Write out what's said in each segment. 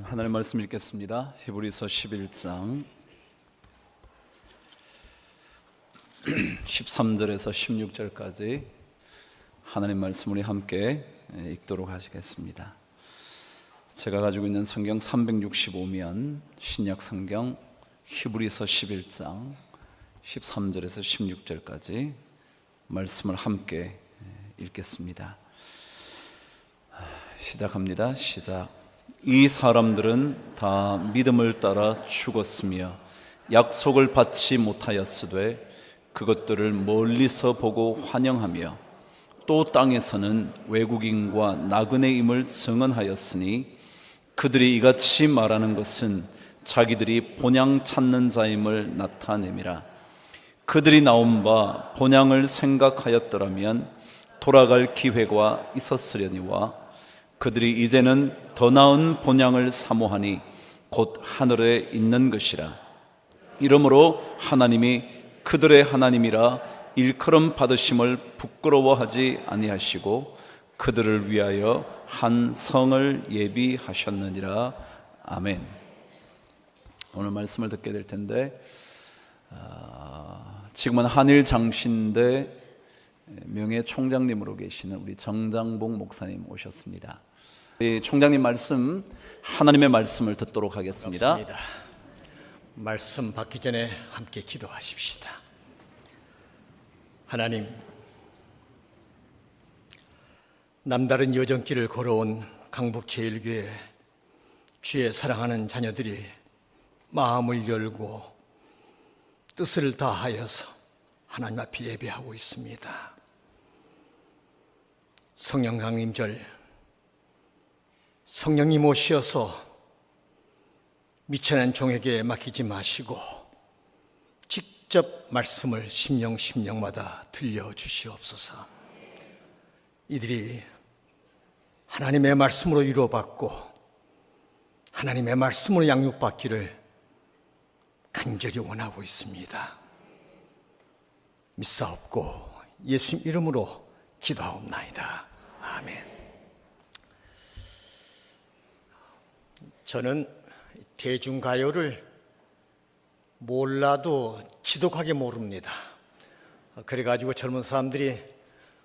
하나님의 말씀 읽겠습니다. 히브리서 11장 13절에서 16절까지 하나님 말씀 우리 함께 읽도록 하시겠습니다. 제가 가지고 있는 성경 365면 신약 성경 히브리서 11장 13절에서 16절까지 말씀을 함께 읽겠습니다. 시작합니다. 시작. 이 사람들은 다 믿음을 따라 죽었으며 약속을 받지 못하였으되 그것들을 멀리서 보고 환영하며 또 땅에서는 외국인과 나그네임을 증언하였으니 그들이 이같이 말하는 것은 자기들이 본향 찾는 자임을 나타냄이라. 그들이 나온 바 본향을 생각하였더라면 돌아갈 기회가 있었으려니와 그들이 이제는 더 나은 본향을 사모하니 곧 하늘에 있는 것이라. 이러므로 하나님이 그들의 하나님이라 일컬음 받으심을 부끄러워하지 아니하시고 그들을 위하여 한 성을 예비하셨느니라. 아멘. 오늘 말씀을 듣게 될 텐데 지금은 한일 장신대 명예 총장님으로 계시는 우리 정장봉 목사님 오셨습니다. 우리 총장님 말씀, 하나님의 말씀을 듣도록 하겠습니다. 그렇습니다. 말씀 받기 전에 함께 기도하십시다. 하나님, 남다른 여정길을 걸어온 강북제일교회 주의 사랑하는 자녀들이 마음을 열고 뜻을 다하여서 하나님 앞에 예배하고 있습니다. 성령 강림절, 성령님 오시어서 미천한 종에게 맡기지 마시고 직접 말씀을 심령마다 들려주시옵소서. 이들이 하나님의 말씀으로 위로받고 하나님의 말씀으로 양육받기를 간절히 원하고 있습니다. 믿사옵고 예수님 이름으로 기도하옵나이다. 아멘. 저는 대중가요를 몰라도 지독하게 모릅니다. 그래가지고 젊은 사람들이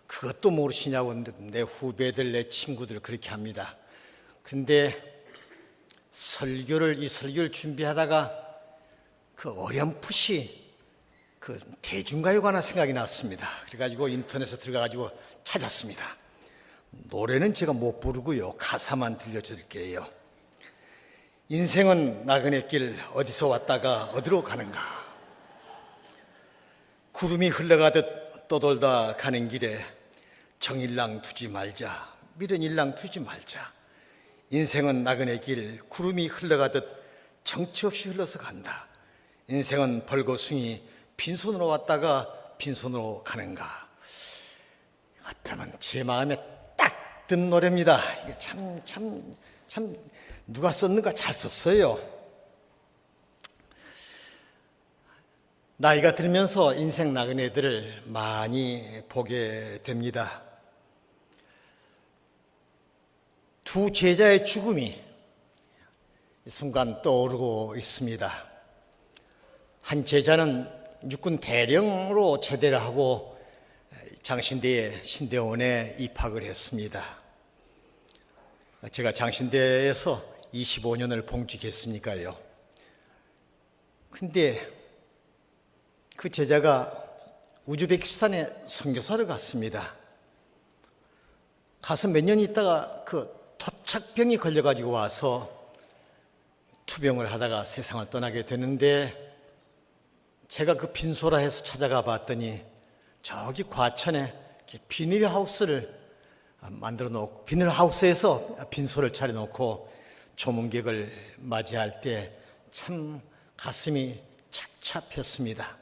그것도 모르시냐고 내 후배들, 내 친구들 그렇게 합니다. 근데 이 설교를 준비하다가 그 어렴풋이 그 대중가요가 하나 생각이 났습니다. 그래가지고 인터넷에 들어가가지고 찾았습니다. 노래는 제가 못 부르고요, 가사만 들려드릴게요. 인생은 나그네 길 어디서 왔다가 어디로 가는가. 구름이 흘러가듯 떠돌다 가는 길에 정일랑 두지 말자, 미련일랑 두지 말자. 인생은 나그네 길 구름이 흘러가듯 정처 없이 흘러서 간다. 인생은 벌거숭이 빈손으로 왔다가 빈손으로 가는가. 어쩌면 제 마음에 딱 든 노래입니다. 이게 참 누가 썼는가 잘 썼어요. 나이가 들면서 인생 나그네들을 많이 보게 됩니다. 두 제자의 죽음이 이 순간 떠오르고 있습니다. 한 제자는 육군 대령으로 제대를 하고 장신대에 신대원에 입학을 했습니다. 제가 장신대에서 25년을 봉직했으니까요. 근데 그 제자가 우즈베키스탄에 선교사를 갔습니다. 가서 몇 년 있다가 그 토착병이 걸려가지고 와서 투병을 하다가 세상을 떠나게 되는데, 제가 그 빈소라 해서 찾아가 봤더니 저기 과천에 비닐하우스를 만들어 놓고, 비닐하우스에서 빈소를 차려놓고 조문객을 맞이할 때 참 가슴이 착잡했습니다.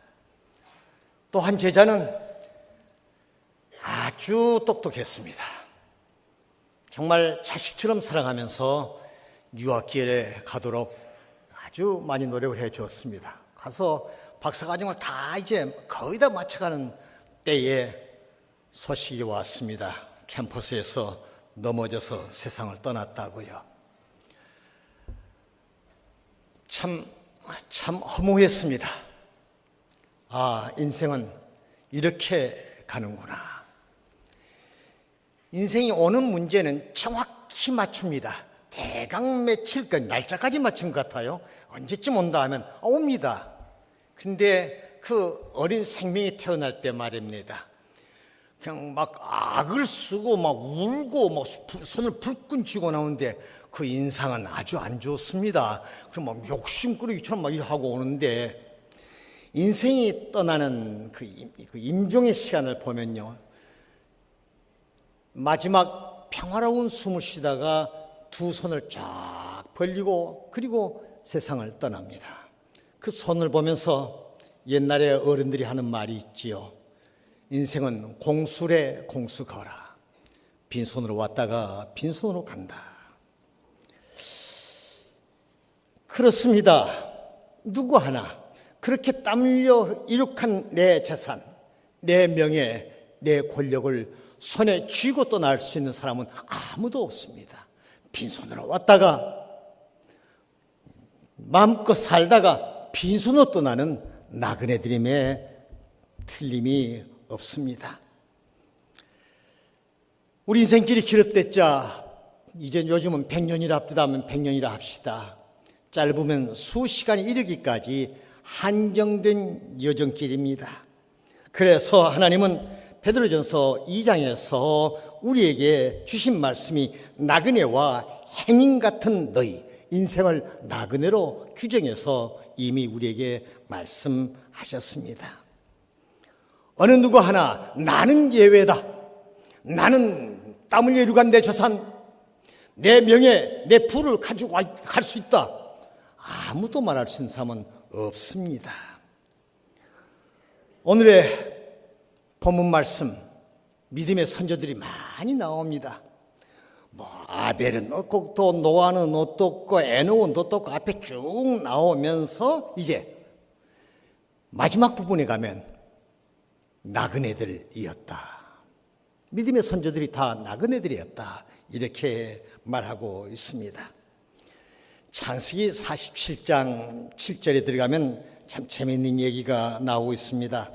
또 한 제자는 아주 똑똑했습니다. 정말 자식처럼 사랑하면서 유학길에 가도록 아주 많이 노력을 해 주었습니다. 가서 박사과정을 다 이제 거의 다 마쳐가는 때에 소식이 왔습니다. 캠퍼스에서 넘어져서 세상을 떠났다고요. 참 허무했습니다. 인생은 이렇게 가는구나. 인생이 오는 문제는 정확히 맞춥니다. 대강 며칠까지, 날짜까지 맞춘 것 같아요. 언제쯤 온다 하면 옵니다. 근데 그 어린 생명이 태어날 때 말입니다. 그냥 막 악을 쓰고 막 울고 막 손을 불끈 쥐고 나오는데 그 인상은 아주 안 좋습니다. 그럼 막 욕심꾸러기처럼 막 일하고 오는데, 인생이 떠나는 그 임종의 시간을 보면요, 마지막 평화로운 숨을 쉬다가 두 손을 쫙 벌리고 그리고 세상을 떠납니다. 그 손을 보면서 옛날에 어른들이 하는 말이 있지요. 인생은 공수래 공수거라. 빈손으로 왔다가 빈손으로 간다. 그렇습니다. 누구 하나 그렇게 땀 흘려 이룩한 내 재산, 내 명예, 내 권력을 손에 쥐고 떠날 수 있는 사람은 아무도 없습니다. 빈손으로 왔다가 마음껏 살다가 빈손으로 떠나는 나그네들임에 틀림이 없습니다. 우리 인생길이 길었댔자 이제 요즘은 100년이라 합디다 하면 100년이라 합시다. 짧으면 수시간이 이르기까지 한정된 여정길입니다. 그래서 하나님은 베드로전서 2장에서 우리에게 주신 말씀이 나그네와 행인 같은 너희, 인생을 나그네로 규정해서 이미 우리에게 말씀하셨습니다. 어느 누구 하나 나는 예외다, 나는 땀 흘려 이루간 내 재산, 내 명예, 내 부를 가지고 갈 수 있다, 아무도 말할 수 있는 사람은 없습니다. 오늘의 본문 말씀, 믿음의 선조들이 많이 나옵니다. 아벨은 어떻고 노아는 어떻고 에노는 어떻고 앞에 쭉 나오면서 이제 마지막 부분에 가면 나그네들이었다. 믿음의 선조들이 다 나그네들이었다. 이렇게 말하고 있습니다. 창세기 47장 7절에 들어가면 참 재미있는 얘기가 나오고 있습니다.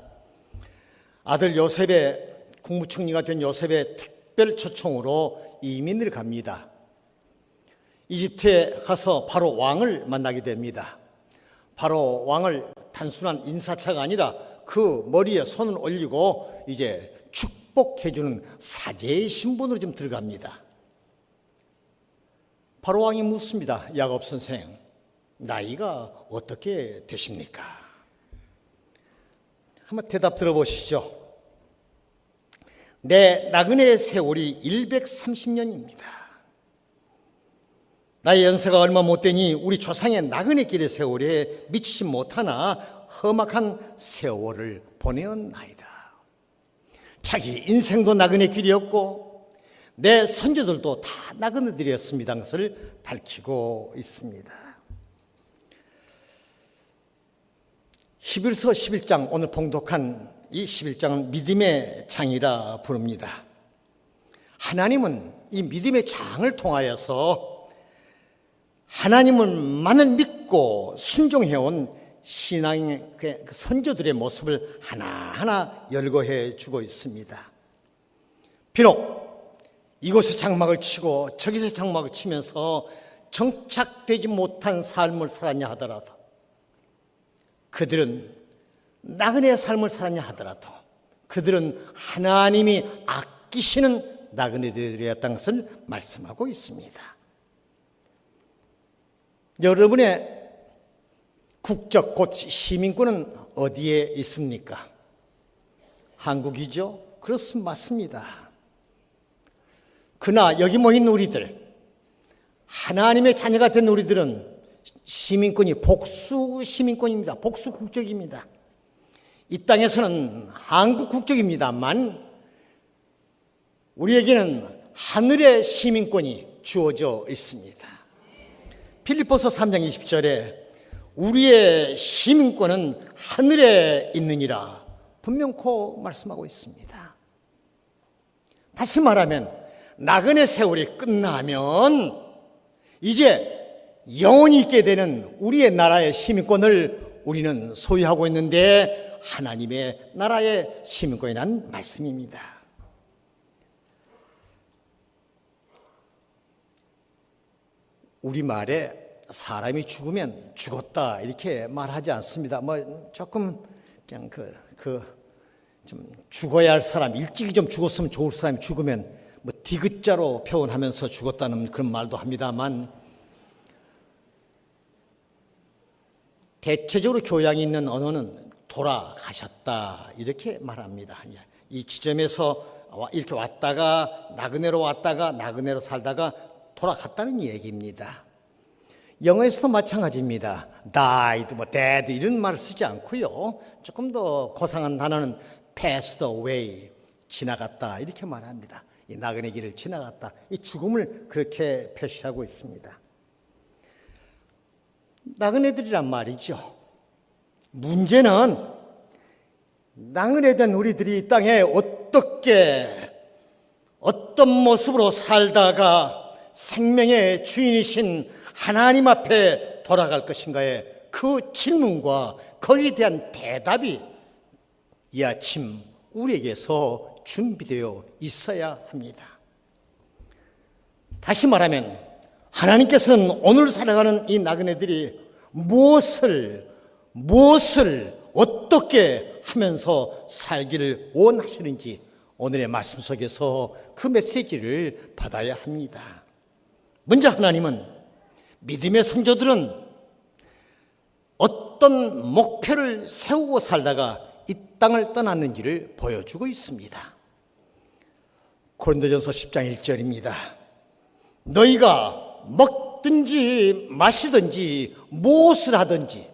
아들 요셉의, 국무총리가 된 요셉의 특별 초청으로 이민을 갑니다. 이집트에 가서 바로 왕을 만나게 됩니다. 바로 왕을 단순한 인사차가 아니라 그 머리에 손을 올리고 이제 축복해주는 사제의 신분으로 좀 들어갑니다. 바로 왕이 묻습니다. 야곱 선생, 나이가 어떻게 되십니까? 한번 대답 들어보시죠. 내 나그네 세월이 130년입니다. 나의 연세가 얼마 못 되니 우리 조상의 나그네 길의 세월에 미치지 못하나 험악한 세월을 보내었나이다. 자기 인생도 나그네 길이었고 내 선조들도 다 나그네들이었습니다. 것을 밝히고 있습니다. 히브리서 11장, 오늘 봉독한 이 11장은 믿음의 장이라 부릅니다. 하나님은 이 믿음의 장을 통하여서 하나님을만을 믿고 순종해온 신앙의 그 선조들의 모습을 하나하나 열거해 주고 있습니다. 비록 이곳에 장막을 치고 저기서 장막을 치면서 정착되지 못한 삶을 살았냐 하더라도, 그들은 나그네의 삶을 살았냐 하더라도 그들은 하나님이 아끼시는 나그네들이었다는 것을 말씀하고 있습니다. 여러분의 국적, 곧 시민권은 어디에 있습니까? 한국이죠? 그렇습니다. 맞습니다. 그러나 여기 모인 우리들, 하나님의 자녀가 된 우리들은 시민권이 복수 시민권입니다. 복수 국적입니다. 이 땅에서는 한국 국적입니다만 우리에게는 하늘의 시민권이 주어져 있습니다. 빌립보서 3장 20절에 우리의 시민권은 하늘에 있느니라 분명코 말씀하고 있습니다. 다시 말하면 나그네 세월이 끝나면 이제 영원히 있게 되는 우리의 나라의 시민권을 우리는 소유하고 있는데 하나님의 나라의 시민권이란 말씀입니다. 우리말에 사람이 죽으면 죽었다 이렇게 말하지 않습니다. 조금 그냥 좀 죽어야 할 사람, 일찍이 좀 죽었으면 좋을 사람이 죽으면 디귿자로 표현하면서 죽었다는 그런 말도 합니다만, 대체적으로 교양이 있는 언어는 돌아가셨다 이렇게 말합니다. 이 지점에서 이렇게 왔다가 나그네로 왔다가 나그네로 살다가 돌아갔다는 얘기입니다. 영어에서도 마찬가지입니다. died, dead 이런 말을 쓰지 않고요. 조금 더 고상한 단어는 passed away, 지나갔다 이렇게 말합니다. 이 나그네 길을 지나갔다, 이 죽음을 그렇게 표시하고 있습니다. 나그네들이란 말이죠. 문제는 나그네된 우리들이 이 땅에 어떤 모습으로 살다가 생명의 주인이신 하나님 앞에 돌아갈 것인가의 그 질문과 거기에 대한 대답이 이 아침 우리에게서 준비되어 있어야 합니다. 다시 말하면 하나님께서는 오늘 살아가는 이 나그네들이 무엇을 어떻게 하면서 살기를 원하시는지 오늘의 말씀 속에서 그 메시지를 받아야 합니다. 먼저 하나님은 믿음의 성도들은 어떤 목표를 세우고 살다가 이 땅을 떠났는지를 보여주고 있습니다. 고린도전서 10장 1절입니다. 너희가 먹든지 마시든지 무엇을 하든지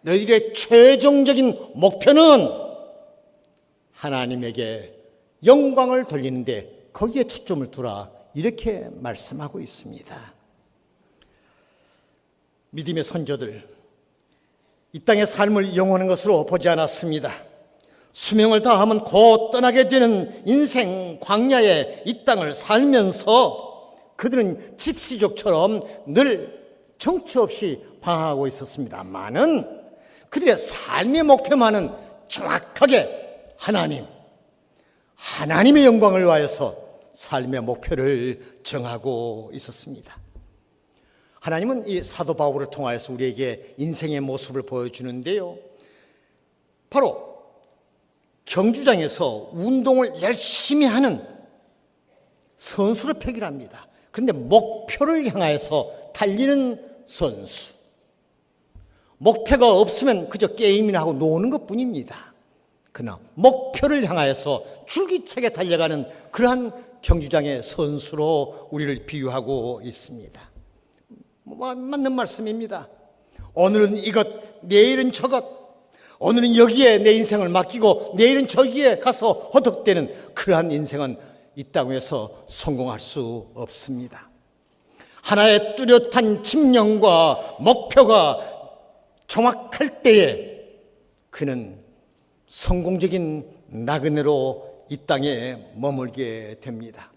너희들의 최종적인 목표는 하나님에게 영광을 돌리는데 거기에 초점을 두라 이렇게 말씀하고 있습니다. 믿음의 선조들, 이 땅의 삶을 영원한 것으로 보지 않았습니다. 수명을 다하면 곧 떠나게 되는 인생 광야의 이 땅을 살면서 그들은 집시족처럼 늘 정처 없이 방황하고 있었습니다만은 그들의 삶의 목표만은 정확하게 하나님의 영광을 위하여서 삶의 목표를 정하고 있었습니다. 하나님은 이 사도 바울을 통하여서 우리에게 인생의 모습을 보여주는데요, 바로 경주장에서 운동을 열심히 하는 선수를 표기합니다. 그런데 목표를 향하여서 달리는 선수, 목표가 없으면 그저 게임이나 하고 노는 것뿐입니다. 그러나 목표를 향하여서 줄기차게 달려가는 그러한 경주장의 선수로 우리를 비유하고 있습니다. 맞는 말씀입니다. 오늘은 이것, 내일은 저것, 오늘은 여기에 내 인생을 맡기고 내일은 저기에 가서 허덕대는 그러한 인생은 이 땅에서 성공할 수 없습니다. 하나의 뚜렷한 집념과 목표가 정확할 때에 그는 성공적인 나그네로 이 땅에 머물게 됩니다.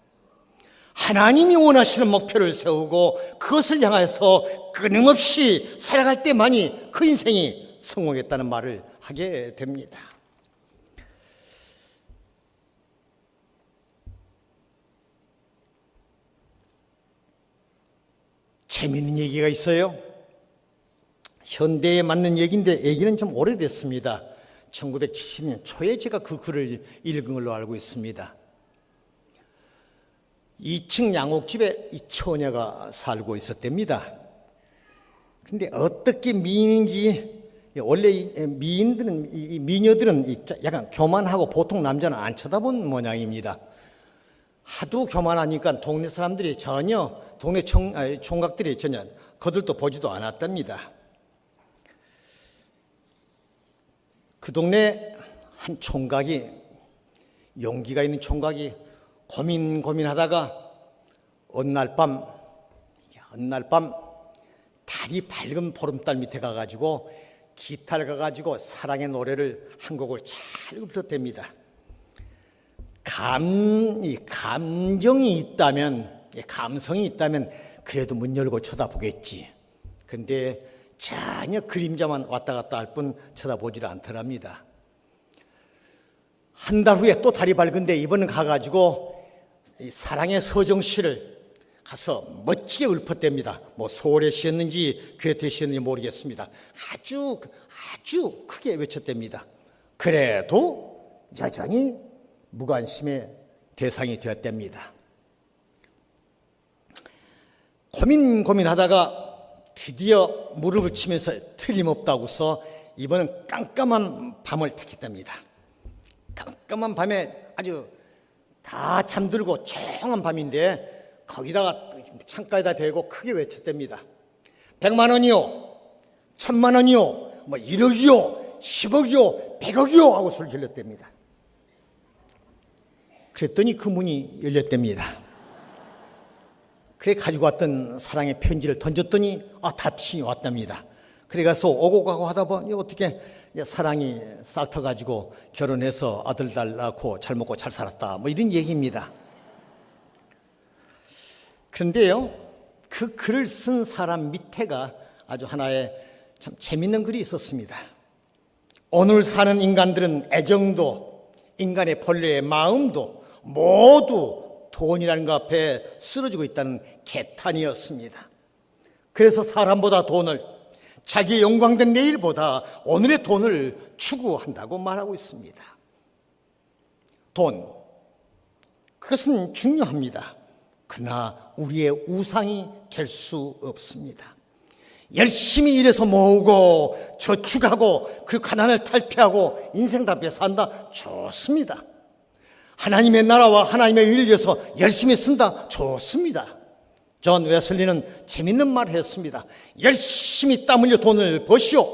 하나님이 원하시는 목표를 세우고 그것을 향해서 끊임없이 살아갈 때만이 그 인생이 성공했다는 말을 하게 됩니다. 재미있는 얘기가 있어요. 현대에 맞는 얘기인데 얘기는 좀 오래됐습니다. 1970년 초에 제가 그 글을 읽은 걸로 알고 있습니다. 2층 양옥집에 이 처녀가 살고 있었답니다. 근데 어떻게 미인인지, 원래 미녀들은 약간 교만하고 보통 남자는 안 쳐다본 모양입니다. 하도 교만하니까 동네 사람들이 전혀, 동네 총각들이 전혀 거들떠 보지도 않았답니다. 그 동네 한 총각이, 용기가 있는 총각이 고민하다가 어느 날 밤 달이 밝은 보름달 밑에 가가지고 기타를 가가지고 사랑의 노래를 한 곡을 잘 불렀답니다. 감성이 있다면 그래도 문 열고 쳐다보겠지. 근데 전혀 그림자만 왔다 갔다 할 뿐 쳐다보질 않더랍니다. 한 달 후에 또 달이 밝은데 이번은 가가지고 이 사랑의 서정시를 가서 멋지게 읊었답니다. 뭐 서울에 씌었는지 괴테에 씌었는지 모르겠습니다. 아주 크게 외쳤답니다. 그래도 여전히 무관심의 대상이 되었답니다. 고민하다가 드디어 무릎을 치면서 틀림없다고서 이번은 깜깜한 밤을 택했답니다. 깜깜한 밤에 아주 다 잠들고 조용한 밤인데 거기다가 창가에다 대고 크게 외쳤답니다. 100만 원이요, 1000만 원이요, 뭐 1억이요, 10억이요, 100억이요 하고 소리 질렀답니다. 그랬더니 그 문이 열렸답니다. 그래 가지고 왔던 사랑의 편지를 던졌더니 답신이 왔답니다. 그래 가서 오고 가고 하다 보니 어떻게 사랑이 싹 터가지고 결혼해서 아들 딸 낳고 잘 먹고 잘 살았다 뭐 이런 얘기입니다. 그런데요, 그 글을 쓴 사람 밑에가 아주 하나의 참 재밌는 글이 있었습니다. 오늘 사는 인간들은 애정도 인간의 본래의 마음도 모두 돈이라는 것 앞에 쓰러지고 있다는 개탄이었습니다. 그래서 사람보다 돈을, 자기의 영광된 내일보다 오늘의 돈을 추구한다고 말하고 있습니다. 돈, 그것은 중요합니다. 그러나 우리의 우상이 될 수 없습니다. 열심히 일해서 모으고 저축하고 그 가난을 탈피하고 인생답게 산다, 좋습니다. 하나님의 나라와 하나님의 일을 위해서 열심히 쓴다, 좋습니다. 존 웨슬리는 재밌는 말을 했습니다. 열심히 땀 흘려 돈을 버시오.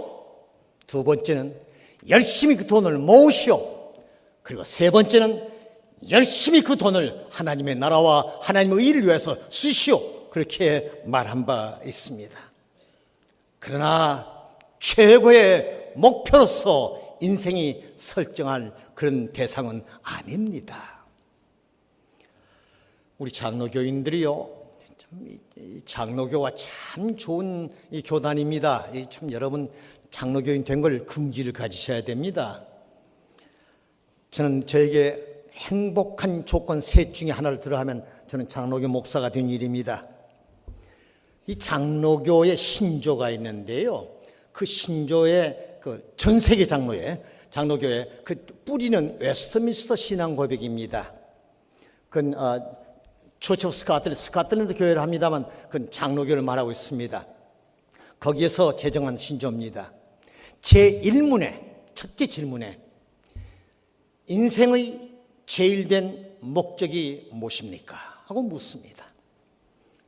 두 번째는 열심히 그 돈을 모으시오. 그리고 세 번째는 열심히 그 돈을 하나님의 나라와 하나님의 일을 위해서 쓰시오. 그렇게 말한 바 있습니다. 그러나 최고의 목표로서 인생이 설정할 그런 대상은 아닙니다. 우리 장로교인들이요, 장로교가 참 좋은 이 교단입니다. 참 여러분 장로교인 된 걸 긍지를 가지셔야 됩니다. 저는 저에게 행복한 조건 셋 중에 하나를 들어하면 저는 장로교 목사가 된 일입니다. 이 장로교의 신조가 있는데요, 그 신조의 그 전 세계 장로교의 그 뿌리는 웨스트민스터 신앙 고백입니다. 그건 처치 오브 스코틀랜드 교회를 합니다만 그건 장로교를 말하고 있습니다. 거기에서 제정한 신조입니다. 제1문에 첫째 질문에 인생의 제일된 목적이 무엇입니까? 하고 묻습니다.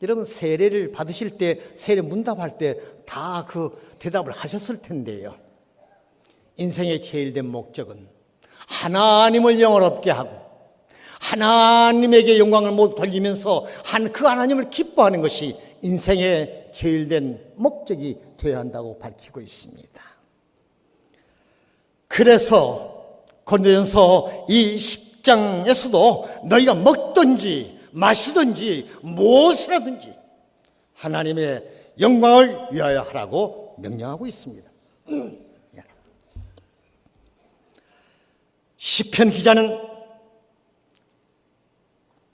여러분 세례를 받으실 때, 세례 문답할 때 다 그 대답을 하셨을 텐데요. 인생의 제일된 목적은 하나님을 영원롭게 하고 하나님에게 영광을 모두 돌리면서 그 하나님을 기뻐하는 것이 인생의 제일된 목적이 되어야 한다고 밝히고 있습니다. 그래서 고린도전서 이 10장에서도 너희가 먹든지 마시든지 무엇을 하든지 하나님의 영광을 위하여 하라고 명령하고 있습니다. 시편 기자는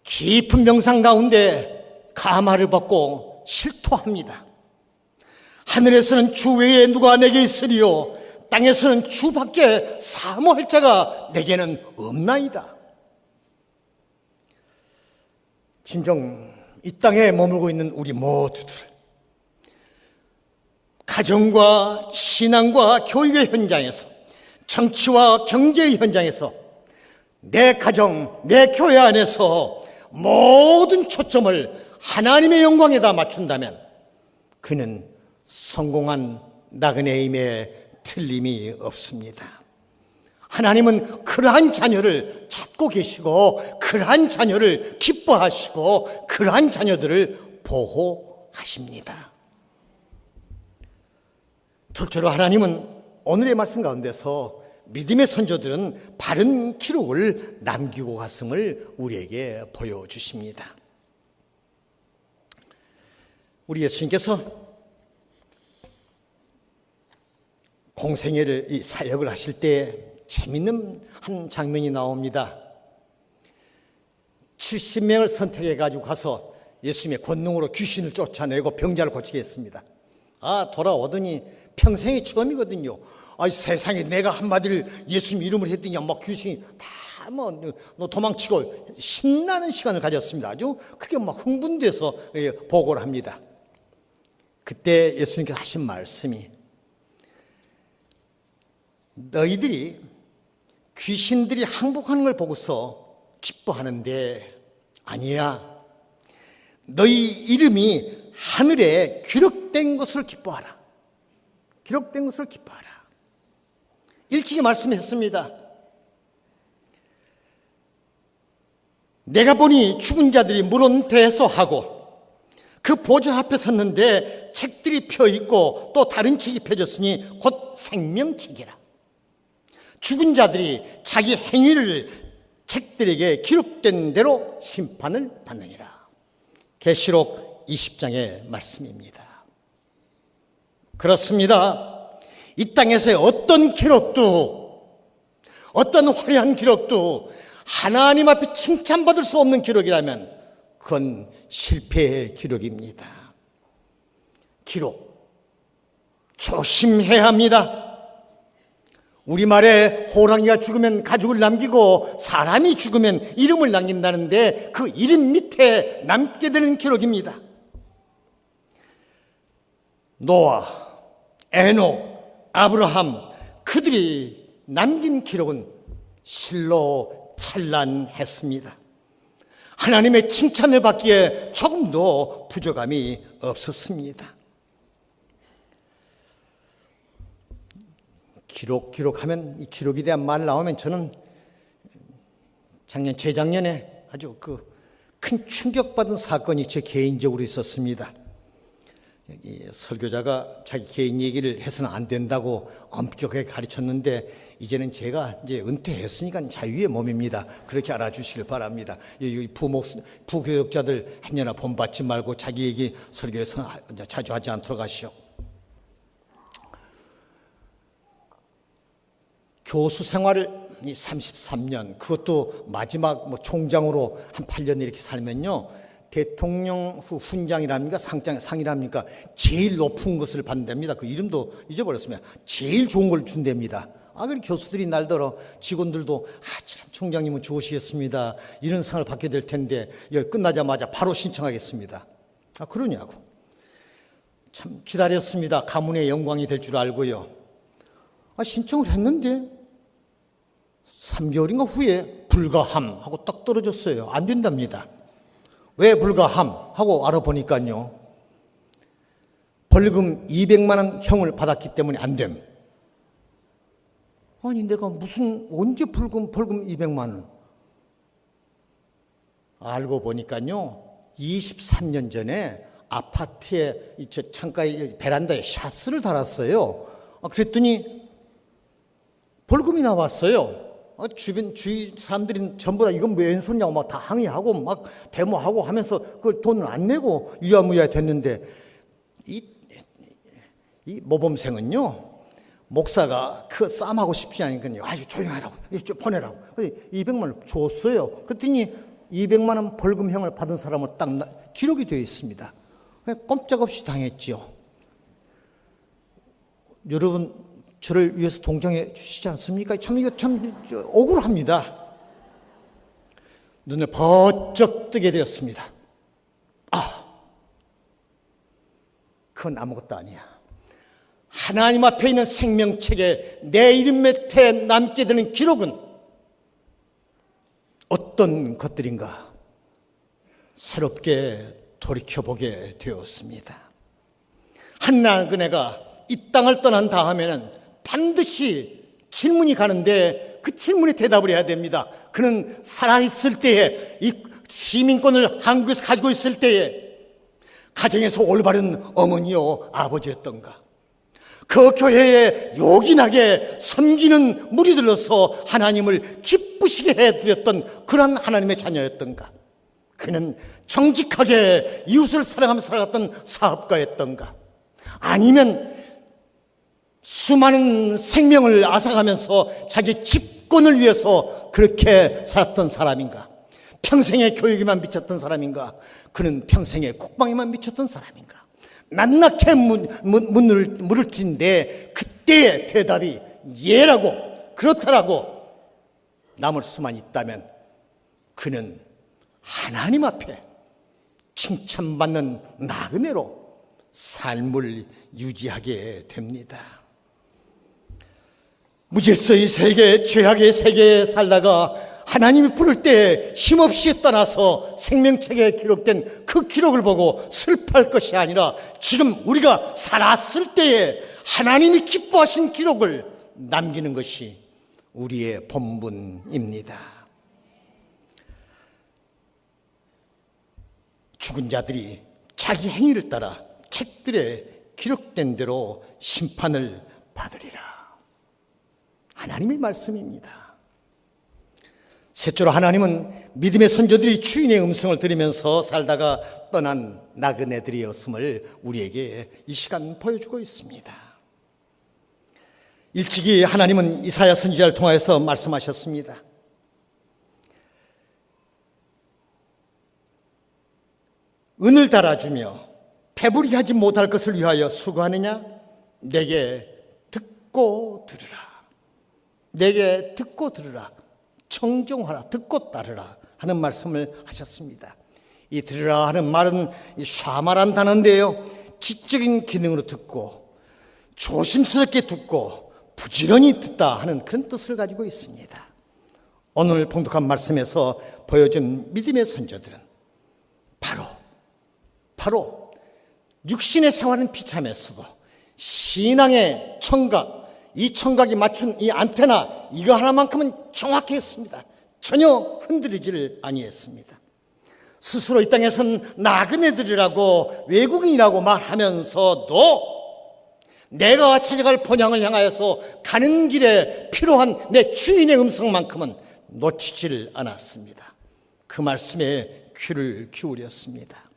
깊은 명상 가운데 가마를 벗고 실토합니다. 하늘에서는 주 외에 누가 내게 있으리요 땅에서는 주밖에 사모할 자가 내게는 없나이다. 진정 이 땅에 머물고 있는 우리 모두들, 가정과 신앙과 교육의 현장에서, 정치와 경제의 현장에서, 내 가정, 내 교회 안에서 모든 초점을 하나님의 영광에다 맞춘다면 그는 성공한 나그네임에 틀림이 없습니다. 하나님은 그러한 자녀를 찾고 계시고 그러한 자녀를 기뻐하시고 그러한 자녀들을 보호하십니다. 둘째로 하나님은 오늘의 말씀 가운데서 믿음의 선조들은 바른 기록을 남기고 갔음을 우리에게 보여주십니다. 우리 예수님께서 공생애를 이 사역을 하실 때 재밌는 한 장면이 나옵니다. 70명을 선택해 가지고 가서 예수님의 권능으로 귀신을 쫓아내고 병자를 고치게 했습니다. 돌아오더니 평생이 처음이거든요. 세상에 내가 한마디를 예수님 이름을 했더니 막 귀신이 다 도망치고 신나는 시간을 가졌습니다. 아주 그게 막 흥분돼서 보고를 합니다. 그때 예수님께서 하신 말씀이, 너희들이 귀신들이 항복하는 걸 보고서 기뻐하는데 아니야. 너희 이름이 하늘에 기록된 것을 기뻐하라. 기록된 것을 기뻐하라. 일찍이 말씀했습니다. 내가 보니 죽은 자들이 물은 대소하고 그 보좌 앞에 섰는데 책들이 펴 있고 또 다른 책이 펴졌으니 곧 생명책이라. 죽은 자들이 자기 행위를 책들에게 기록된 대로 심판을 받느니라. 계시록 20장의 말씀입니다. 그렇습니다. 이 땅에서의 어떤 기록도, 어떤 화려한 기록도 하나님 앞에 칭찬받을 수 없는 기록이라면 그건 실패의 기록입니다. 기록 조심해야 합니다. 우리말에 호랑이가 죽으면 가죽을 남기고 사람이 죽으면 이름을 남긴다는데 그 이름 밑에 남게 되는 기록입니다. 노아, 에녹, 아브라함, 그들이 남긴 기록은 실로 찬란했습니다. 하나님의 칭찬을 받기에 조금도 부족함이 없었습니다. 기록하면, 이 기록에 대한 말 나오면 저는 재작년에 아주 큰 충격받은 사건이 제 개인적으로 있었습니다. 설교자가 자기 개인 얘기를 해서는 안 된다고 엄격하게 가르쳤는데 이제는 제가 이제 은퇴했으니까 자유의 몸입니다. 그렇게 알아주시길 바랍니다. 부교육자들 행여나 본받지 말고 자기 얘기 설교에서 자주 하지 않도록 하시오. 교수 생활을 33년, 그것도 마지막 총장으로 한 8년 이렇게 살면요, 대통령 훈장이랍니까? 상이랍니까? 제일 높은 것을 받는답니다. 그 이름도 잊어버렸습니다. 제일 좋은 걸 준답니다. 그래 교수들이 날더러 직원들도 참 총장님은 좋으시겠습니다. 이런 상을 받게 될 텐데 여기 끝나자마자 바로 신청하겠습니다. 그러냐고. 참 기다렸습니다. 가문의 영광이 될 줄 알고요. 신청을 했는데 3개월인가 후에 불가함 하고 딱 떨어졌어요. 안 된답니다. 왜 불가함 하고 알아보니까요, 벌금 200만 원 형을 받았기 때문에 안 됨. 내가 언제 벌금 200만 원? 알고 보니까요, 23년 전에 아파트에 창가에 베란다에 샤스를 달았어요. 그랬더니 벌금이 나왔어요. 주위 사람들이 전부 다 이건 왜 왼손이냐고 막 다 항의하고 막 데모하고 하면서 그 돈을 안 내고 유야무야 됐는데, 이 모범생은요, 목사가 그 싸움하고 싶지 않으니까요, 아주 조용하라고, 보내라고. 200만 원 줬어요. 그랬더니 200만 원 벌금형을 받은 사람은 딱 기록이 되어 있습니다. 꼼짝없이 당했지요. 여러분, 저를 위해서 동정해 주시지 않습니까? 이거 참 억울합니다. 눈을 번쩍 뜨게 되었습니다. 그건 아무것도 아니야. 하나님 앞에 있는 생명책에 내 이름 밑에 남게 되는 기록은 어떤 것들인가 새롭게 돌이켜보게 되었습니다. 한나 그네가 이 땅을 떠난 다음에는 반드시 질문이 가는데 그 질문에 대답을 해야 됩니다. 그는 살아있을 때에, 이 시민권을 한국에서 가지고 있을 때에 가정에서 올바른 어머니요 아버지였던가, 그 교회에 요긴하게 섬기는 무리들로서 하나님을 기쁘시게 해드렸던 그런 하나님의 자녀였던가, 그는 정직하게 이웃을 사랑하며 살아갔던 사업가였던가, 아니면 수많은 생명을 앗아가면서 자기 집권을 위해서 그렇게 살았던 사람인가? 평생의 교육에만 미쳤던 사람인가? 그는 평생의 국방에만 미쳤던 사람인가? 낱낱이 물을 튄데 그때의 대답이 예라고, 그렇다라고 남을 수만 있다면 그는 하나님 앞에 칭찬받는 나그네로 삶을 유지하게 됩니다. 무질서의 세계, 죄악의 세계에 살다가 하나님이 부를 때 힘없이 떠나서 생명책에 기록된 그 기록을 보고 슬퍼할 것이 아니라 지금 우리가 살았을 때에 하나님이 기뻐하신 기록을 남기는 것이 우리의 본분입니다. 죽은 자들이 자기 행위를 따라 책들에 기록된 대로 심판을 받으리라. 하나님의 말씀입니다. 셋째로 하나님은 믿음의 선조들이 주인의 음성을 들으면서 살다가 떠난 나그네들이었음을 우리에게 이 시간 보여주고 있습니다. 일찍이 하나님은 이사야 선지자를 통하여서 말씀하셨습니다. 은을 달아주며 배부리게 하지 못할 것을 위하여 수고하느냐? 내게 듣고 들으라. 내게 듣고 들으라. 청종하라. 듣고 따르라 하는 말씀을 하셨습니다. 이 들으라 하는 말은 샤마란 단어인데요, 지적인 기능으로 듣고 조심스럽게 듣고 부지런히 듣다 하는 그런 뜻을 가지고 있습니다. 오늘 봉독한 말씀에서 보여준 믿음의 선조들은 바로 육신의 생활은 비참했어도 신앙의 청각, 이 청각이 맞춘 이 안테나, 이거 하나만큼은 정확히 했습니다. 전혀 흔들리지를 아니했습니다. 스스로 이 땅에선 나그네들이라고 외국인이라고 말하면서도 내가 찾아갈 본향을 향하여서 가는 길에 필요한 내 주인의 음성만큼은 놓치지를 않았습니다. 그 말씀에 귀를 기울였습니다.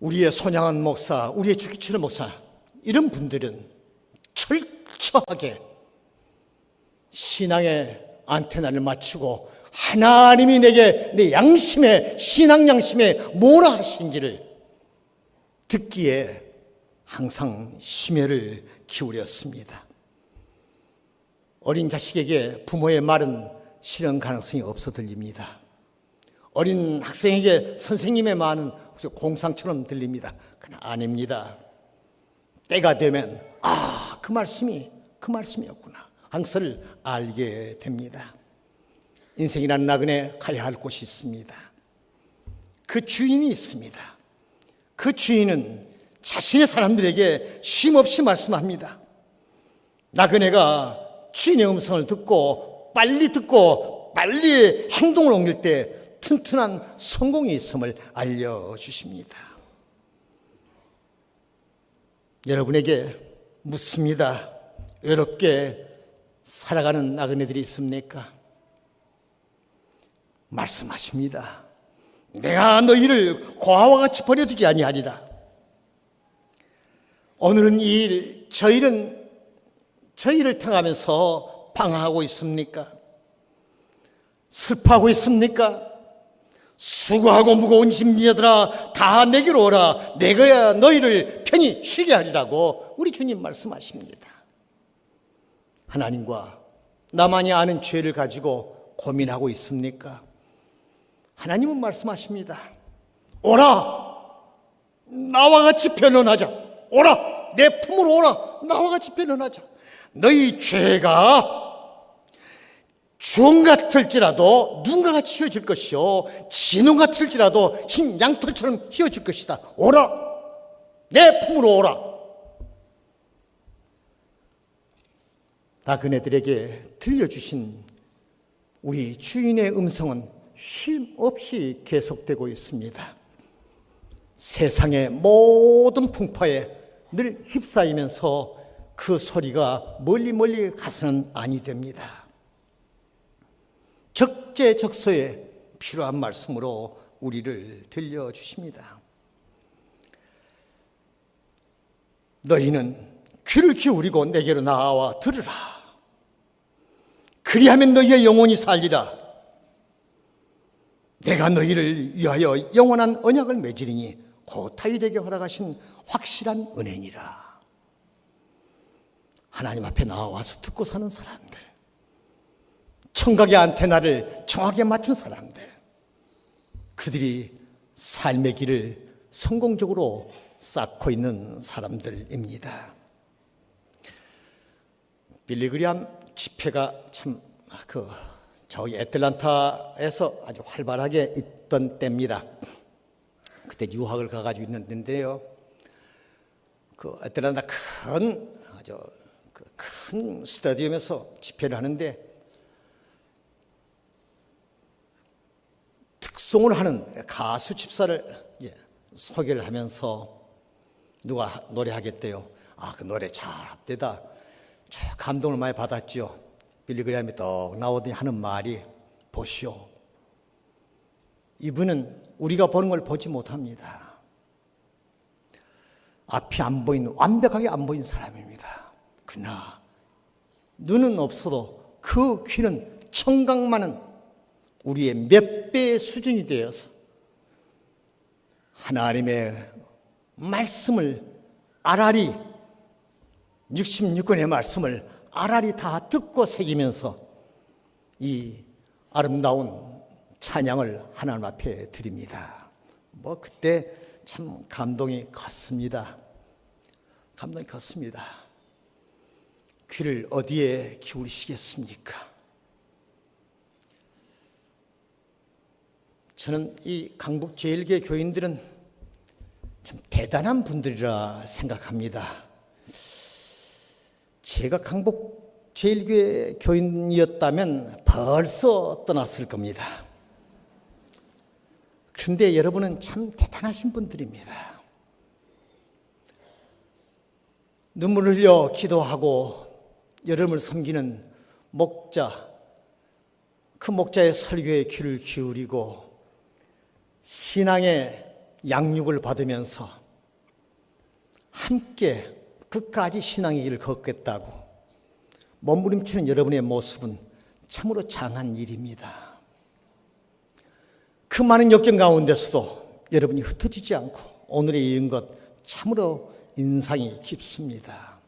우리의 손양한 목사, 우리의 주기철 목사, 이런 분들은 철저하게 신앙의 안테나를 맞추고 하나님이 내게 내 양심에, 신앙 양심에 뭐라 하신지를 듣기에 항상 심혈을 기울였습니다. 어린 자식에게 부모의 말은 실현 가능성이 없어 들립니다. 어린 학생에게 선생님의 말은 공상처럼 들립니다. 그러나 아닙니다. 때가 되면 그 말씀이었구나 하는 것을 알게 됩니다. 인생이란 나그네 가야 할 곳이 있습니다. 그 주인이 있습니다. 그 주인은 자신의 사람들에게 쉼없이 말씀합니다. 나그네가 주인의 음성을 듣고 빨리 행동을 옮길 때 튼튼한 성공이 있음을 알려주십니다. 여러분에게 묻습니다. 외롭게 살아가는 나그네들이 있습니까? 말씀하십니다. 내가 너희를 고아와 같이 버려두지 아니하리라. 오늘은 이 일, 저희를 통하면서 방황하고 있습니까? 슬퍼하고 있습니까? 수고하고 무거운 짐녀들아 다 내게로 오라. 내가 너희를 편히 쉬게 하리라고 우리 주님 말씀하십니다. 하나님과 나만이 아는 죄를 가지고 고민하고 있습니까? 하나님은 말씀하십니다. 오라, 나와 같이 변론하자. 오라, 내 품으로 오라, 나와 같이 변론하자. 너희 죄가 주홍 같을지라도 눈과 같이 휘어질 것이요 진홍 같을지라도 흰 양털처럼 휘어질 것이다. 오라, 내 품으로 오라. 나그네들에게 들려주신 우리 주인의 음성은 쉼 없이 계속되고 있습니다. 세상의 모든 풍파에 늘 휩싸이면서 그 소리가 멀리 가서는 아니 됩니다. 적재적소에 필요한 말씀으로 우리를 들려주십니다. 너희는 귀를 기울이고 내게로 나와 들으라. 그리하면 너희의 영혼이 살리라. 내가 너희를 위하여 영원한 언약을 맺으리니 곧 다윗에게 허락하신 확실한 은혜니라. 하나님 앞에 나와서 듣고 사는 사람들, 청각의 안테나를 정확하게 맞춘 사람들, 그들이 삶의 길을 성공적으로 쌓고 있는 사람들입니다. 빌리 그리함 집회가 참 저기 애틀란타에서 아주 활발하게 있던 때입니다. 그때 유학을 가가지고 있는데요. 그 애틀란타 아주 큰 스타디움에서 집회를 하는데 특송을 하는 가수 집사를 소개를 하면서 누가 노래하겠대요. 그 노래 잘 합대다. 감동을 많이 받았죠. 빌리 그리함이 떡 나오더니 하는 말이, 보시오, 이분은 우리가 보는 걸 보지 못합니다. 앞이 안 보이는, 완벽하게 안 보이는 사람입니다. 그러나 눈은 없어도 그 귀는 청각만은 우리의 몇 배의 수준이 되어서 하나님의 말씀을 알알이, 66권의 말씀을 알알이 다 듣고 새기면서 이 아름다운 찬양을 하나님 앞에 드립니다. 그때 참 감동이 컸습니다. 감동이 컸습니다. 귀를 어디에 기울이시겠습니까? 저는 이 강북 제일교회 교인들은 참 대단한 분들이라 생각합니다. 제가 강북 제일교회 교인이었다면 벌써 떠났을 겁니다. 그런데 여러분은 참 대단하신 분들입니다. 눈물을 흘려 기도하고 여러분을 섬기는 목자, 그 목자의 설교에 귀를 기울이고 신앙의 양육을 받으면서 함께 끝까지 신앙의 길을 걷겠다고 몸부림치는 여러분의 모습은 참으로 장한 일입니다. 그 많은 역경 가운데서도 여러분이 흩어지지 않고 오늘에 이른 것 참으로 인상이 깊습니다.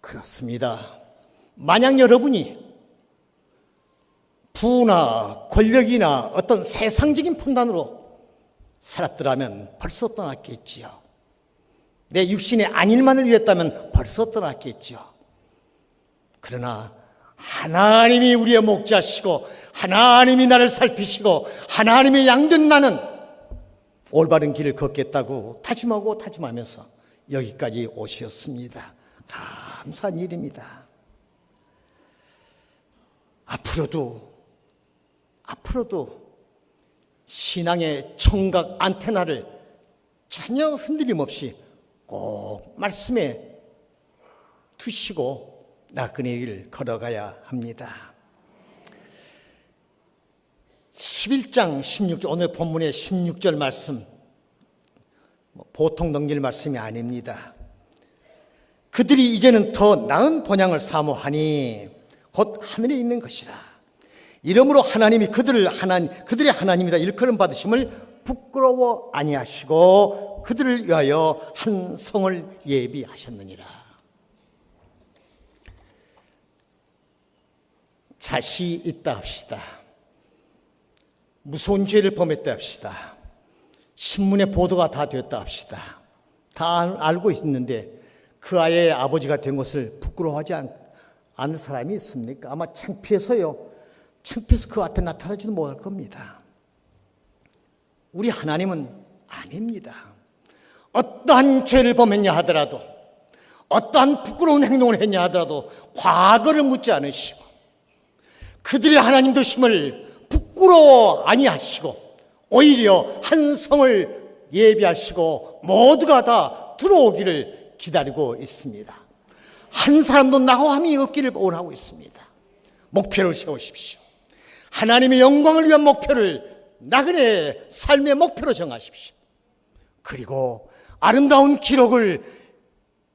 그렇습니다. 만약 여러분이 부나 권력이나 어떤 세상적인 판단으로 살았더라면 벌써 떠났겠지요. 내 육신의 안일만을 위했다면 벌써 떠났겠죠. 그러나 하나님이 우리의 목자시고 하나님이 나를 살피시고 하나님의 양된 나는 올바른 길을 걷겠다고 다짐하고 다짐하면서 여기까지 오셨습니다. 감사한 일입니다. 앞으로도 신앙의 청각 안테나를 전혀 흔들림 없이 꼭 말씀에 두시고 나그네 길을 걸어가야 합니다. 11장 16절, 오늘 본문의 16절 말씀, 보통 넘길 말씀이 아닙니다. 그들이 이제는 더 나은 본향을 사모하니 곧 하늘에 있는 것이라. 이러므로 하나님이 그들의 하나님이라 일컬음 받으심을 부끄러워 아니하시고 그들을 위하여 한 성을 예비하셨느니라. 자시 있다 합시다. 무서운 죄를 범했다 합시다. 신문에 보도가 다 됐다 합시다. 다 알고 있는데 그 아이의 아버지가 된 것을 부끄러워하지 않을 사람이 있습니까? 아마 창피해서 그 앞에 나타나지도 못할 겁니다. 우리 하나님은 아닙니다. 어떠한 죄를 범했냐 하더라도, 어떠한 부끄러운 행동을 했냐 하더라도 과거를 묻지 않으시고 그들의 하나님 되심을 부끄러워 아니하시고 오히려 한 성을 예비하시고 모두가 다 들어오기를 기다리고 있습니다. 한 사람도 나고함이 없기를 원하고 있습니다. 목표를 세우십시오. 하나님의 영광을 위한 목표를 나그네 삶의 목표로 정하십시오. 그리고 아름다운 기록을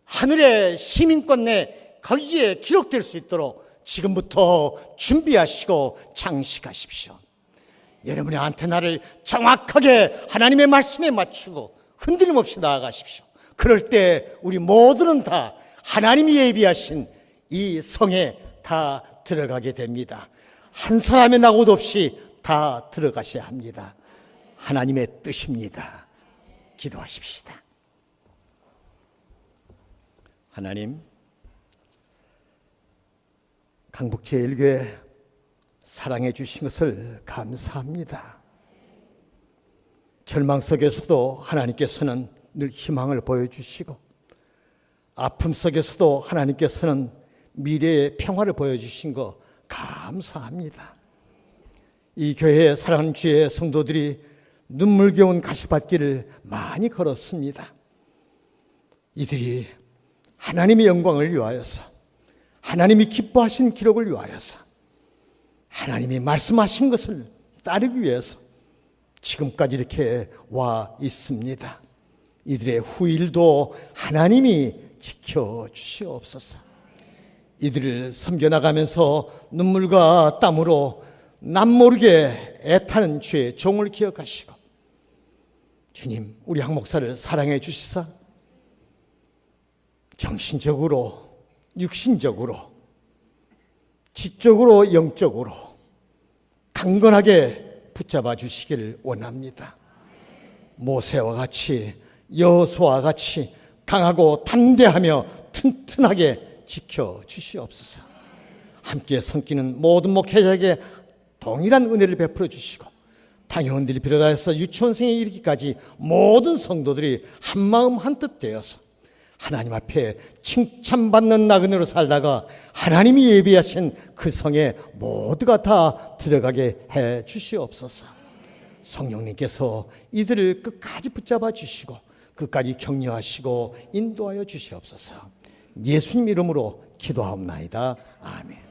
하늘의 시민권 내 거기에 기록될 수 있도록 지금부터 준비하시고 장식하십시오. 여러분의 안테나를 정확하게 하나님의 말씀에 맞추고 흔들림 없이 나아가십시오. 그럴 때 우리 모두는 다 하나님이 예비하신 이 성에 다 들어가게 됩니다. 한 사람의 낙오도 없이 다 들어가셔야 합니다. 하나님의 뜻입니다. 기도하십시다. 하나님, 강북 제1교회 사랑해 주신 것을 감사합니다. 절망 속에서도 하나님께서는 늘 희망을 보여주시고 아픔 속에서도 하나님께서는 미래의 평화를 보여주신 거 감사합니다. 이 교회에 사랑하는 주의 성도들이 눈물겨운 가시밭길을 많이 걸었습니다. 이들이 하나님의 영광을 위하여서, 하나님이 기뻐하신 기록을 위하여서, 하나님이 말씀하신 것을 따르기 위해서 지금까지 이렇게 와 있습니다. 이들의 후일도 하나님이 지켜주시옵소서. 이들을 섬겨나가면서 눈물과 땀으로 남모르게 애타는 주의 종을 기억하시고, 주님, 우리 한 목사를 사랑해 주시사 정신적으로, 육신적으로, 지적으로, 영적으로 강건하게 붙잡아 주시기를 원합니다. 모세와 같이, 여호수아와 같이 강하고 담대하며 튼튼하게 지켜주시옵소서. 함께 섬기는 모든 목회자에게 동일한 은혜를 베풀어 주시고, 당회원들이 비롯해서 유치원생에 이르기까지 모든 성도들이 한마음 한뜻 되어서 하나님 앞에 칭찬받는 나그네로 살다가 하나님이 예비하신 그 성에 모두가 다 들어가게 해 주시옵소서. 성령님께서 이들을 끝까지 붙잡아 주시고 끝까지 격려하시고 인도하여 주시옵소서. 예수님 이름으로 기도하옵나이다. 아멘.